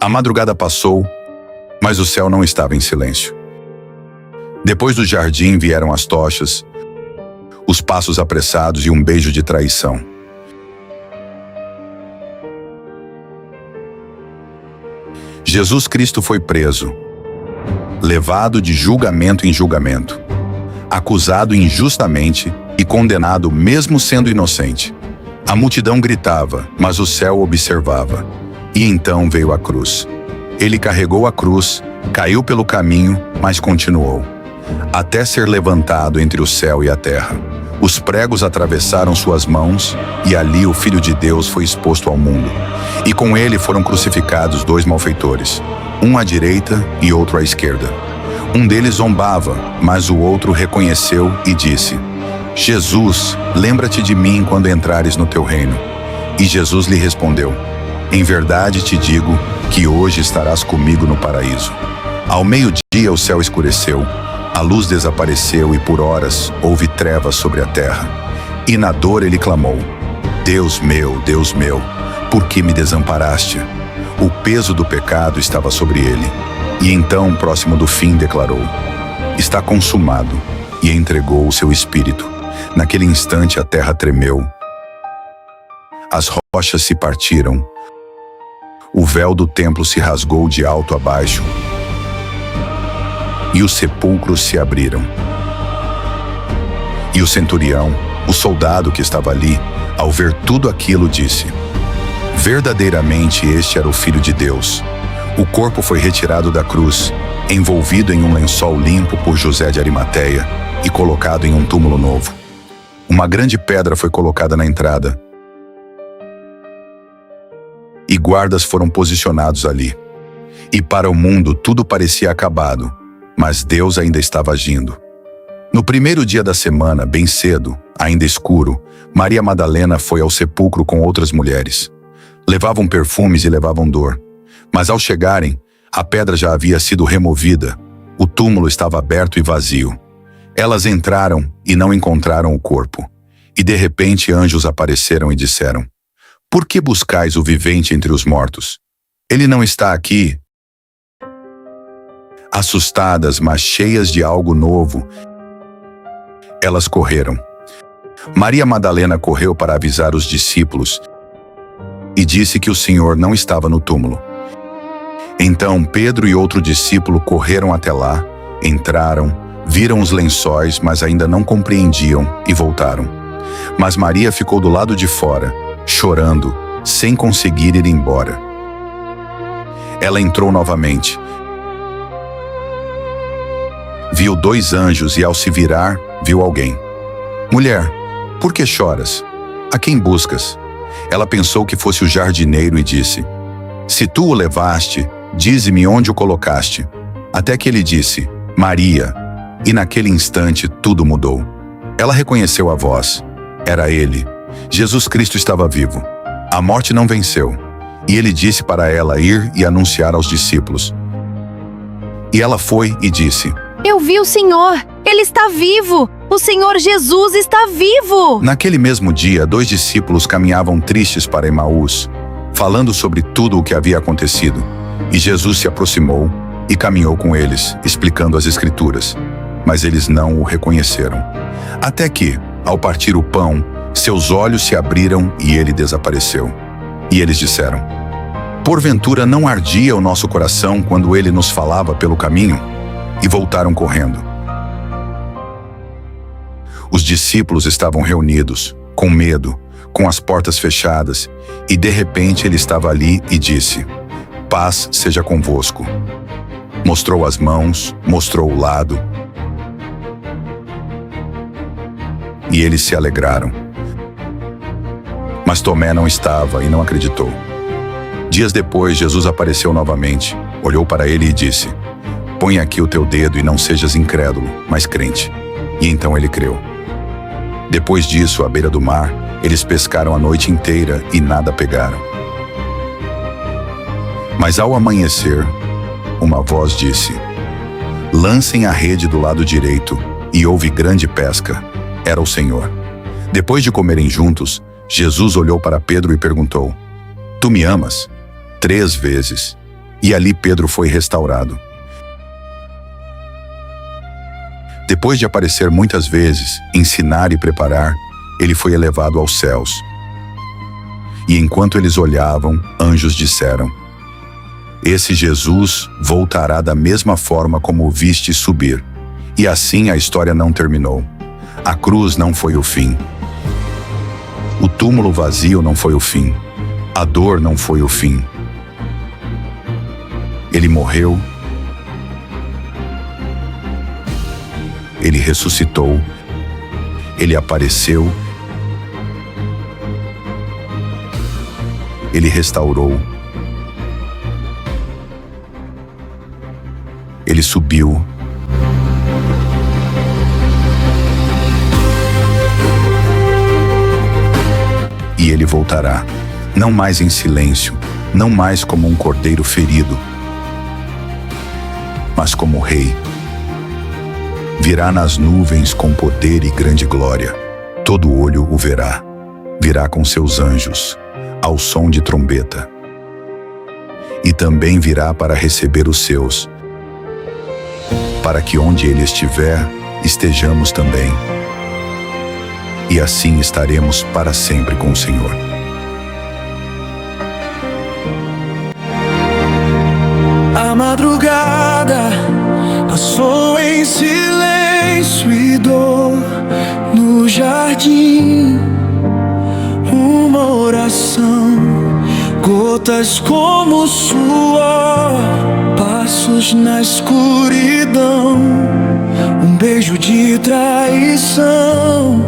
A madrugada passou, mas o céu não estava em silêncio. Depois do jardim vieram as tochas, os passos apressados e um beijo de traição. Jesus Cristo foi preso, levado de julgamento em julgamento, acusado injustamente e condenado mesmo sendo inocente. A multidão gritava, mas o céu observava. E então veio a cruz. Ele carregou a cruz, caiu pelo caminho, mas continuou, até ser levantado entre o céu e a terra. Os pregos atravessaram suas mãos, e ali o Filho de Deus foi exposto ao mundo. E com ele foram crucificados 2 malfeitores, um à direita e outro à esquerda. Um deles zombava, mas o outro reconheceu e disse: Jesus, lembra-te de mim quando entrares no teu reino. E Jesus lhe respondeu: em verdade te digo que hoje estarás comigo no paraíso. Ao meio-dia o céu escureceu, a luz desapareceu e por horas houve trevas sobre a terra. E na dor ele clamou: Deus meu, por que me desamparaste? O peso do pecado estava sobre ele. E então, próximo do fim, declarou: está consumado, e entregou o seu espírito. Naquele instante a terra tremeu, as rochas se partiram, o véu do templo se rasgou de alto a baixo, e os sepulcros se abriram. E o centurião, o soldado que estava ali, ao ver tudo aquilo, disse: verdadeiramente este era o Filho de Deus. O corpo foi retirado da cruz, envolvido em um lençol limpo por José de Arimateia e colocado em um túmulo novo. Uma grande pedra foi colocada na entrada, e guardas foram posicionados ali. E para o mundo tudo parecia acabado, mas Deus ainda estava agindo. No primeiro dia da semana, bem cedo, ainda escuro, Maria Madalena foi ao sepulcro com outras mulheres. Levavam perfumes e levavam dor. Mas ao chegarem, a pedra já havia sido removida. O túmulo estava aberto e vazio. Elas entraram e não encontraram o corpo. E de repente anjos apareceram e disseram: por que buscais o vivente entre os mortos? Ele não está aqui. Assustadas, mas cheias de algo novo, elas correram. Maria Madalena correu para avisar os discípulos e disse que o Senhor não estava no túmulo. Então Pedro e outro discípulo correram até lá, entraram, viram os lençóis, mas ainda não compreendiam e voltaram. Mas Maria ficou do lado de fora, chorando, sem conseguir ir embora. Ela entrou novamente. Viu 2 anjos e ao se virar, viu alguém. Mulher, por que choras? A quem buscas? Ela pensou que fosse o jardineiro e disse: se tu o levaste, dize-me onde o colocaste. Até que ele disse: Maria. E naquele instante tudo mudou. Ela reconheceu a voz. Era ele. Jesus Cristo estava vivo. A morte não venceu. E ele disse para ela ir e anunciar aos discípulos. E ela foi e disse: eu vi o Senhor, Ele está vivo! O Senhor Jesus está vivo! Naquele mesmo dia, 2 discípulos caminhavam tristes para Emaús, falando sobre tudo o que havia acontecido. E Jesus se aproximou e caminhou com eles, explicando as Escrituras. Mas eles não o reconheceram. Até que, ao partir o pão, seus olhos se abriram e ele desapareceu. E eles disseram: porventura não ardia o nosso coração quando ele nos falava pelo caminho? E voltaram correndo. Os discípulos estavam reunidos, com medo, com as portas fechadas, e de repente ele estava ali e disse: paz seja convosco. Mostrou as mãos, mostrou o lado, e eles se alegraram. Mas Tomé não estava e não acreditou. Dias depois, Jesus apareceu novamente, olhou para ele e disse: põe aqui o teu dedo e não sejas incrédulo, mas crente. E então ele creu. Depois disso, à beira do mar, eles pescaram a noite inteira e nada pegaram. Mas ao amanhecer, uma voz disse: lancem a rede do lado direito, e houve grande pesca. Era o Senhor. Depois de comerem juntos, Jesus olhou para Pedro e perguntou: tu me amas? 3 vezes. E ali Pedro foi restaurado. Depois de aparecer muitas vezes, ensinar e preparar, ele foi elevado aos céus. E enquanto eles olhavam, anjos disseram: Esse Jesus voltará da mesma forma como o viste subir. E assim a história não terminou. A cruz não foi o fim. O túmulo vazio não foi o fim. A dor não foi o fim. Ele morreu. Ele ressuscitou. Ele apareceu. Ele restaurou. Ele subiu. E ele voltará, não mais em silêncio, não mais como um cordeiro ferido, mas como rei. Virá nas nuvens com poder e grande glória. Todo olho o verá. Virá com seus anjos, ao som de trombeta. E também virá para receber os seus, para que onde ele estiver, estejamos também. E assim estaremos para sempre com o Senhor. A madrugada passou em silêncio e dor no jardim. Uma oração, gotas como suor, passos na escuridão, um beijo de traição.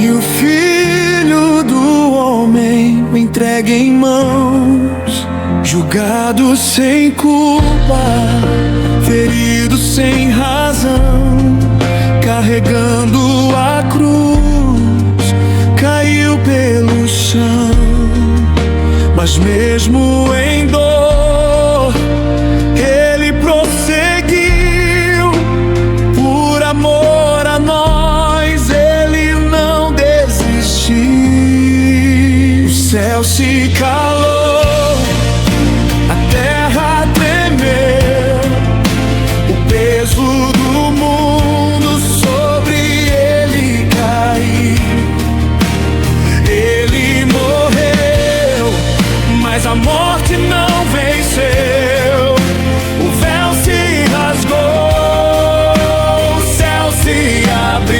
E o Filho do Homem o entrega em mãos, julgado sem culpa, ferido sem razão, carregando a cruz, caiu pelo chão. Mas mesmo em dor, ele prosseguiu, por amor a nós ele não desistiu. O céu se calou, a terra tremeu, o peso do mundo sobre ele caiu. Ele morreu, mas a morte não venceu. O véu se rasgou, o céu se abriu.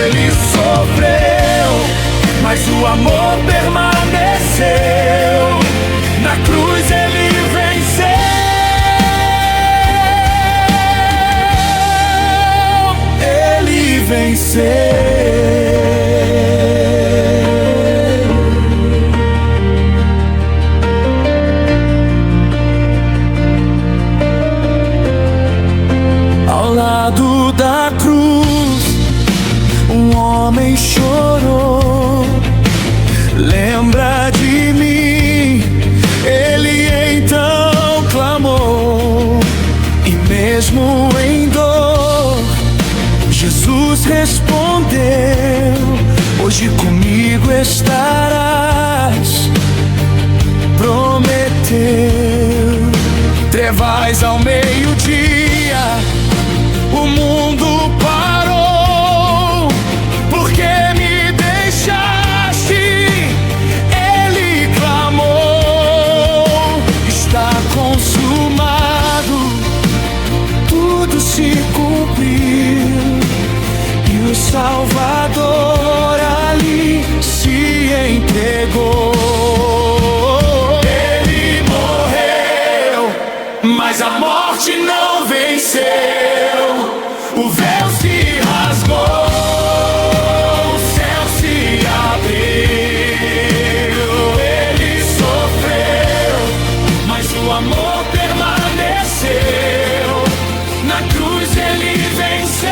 Ele sofreu, mas o amor permaneceu. Na cruz ele venceu. Ele venceu. Ao lado da cruz, um homem chorou. Lembra de mim? Ele então clamou. E mesmo em dor, Jesus respondeu: hoje comigo estarás. Prometeu. Trevas ao meio-dia, o mundo parou, porque me deixaste. Ele clamou: está consumado, tudo se cumpriu. E o Salvador ali se entregou. Ele morreu, mas a morte não venceu. O véu se rasgou, o céu se abriu. Ele sofreu, mas o amor permaneceu. Na cruz ele venceu.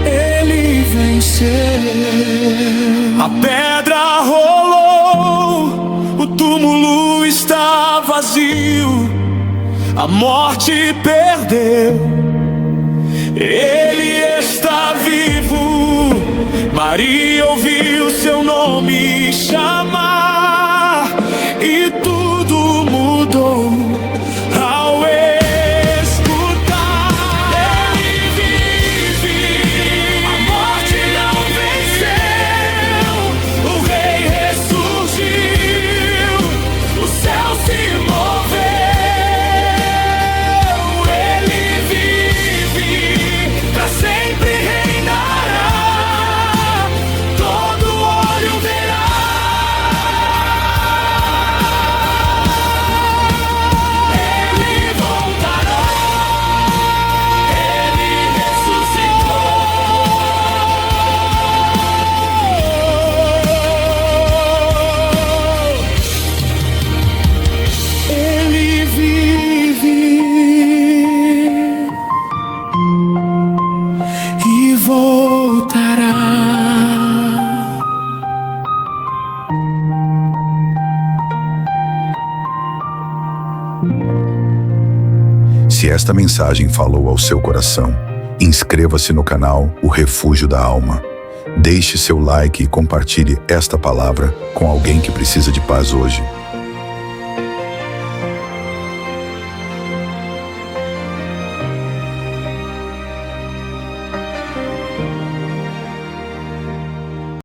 Ele venceu. A pedra rolou, o túmulo está vazio, a morte perdeu. Ele está vivo, Maria ouviu seu nome chamar e tudo mudou ao escutar. Ele vive, a morte não venceu, o rei ressurgiu, o céu se moveu. Ele vive, pra sempre reinará, todo olho verá. Ele voltará, ele ressuscitou. Ele vive e voltará. Se esta mensagem falou ao seu coração, inscreva-se no canal O Refúgio da Alma. Deixe seu like e compartilhe esta palavra com alguém que precisa de paz hoje.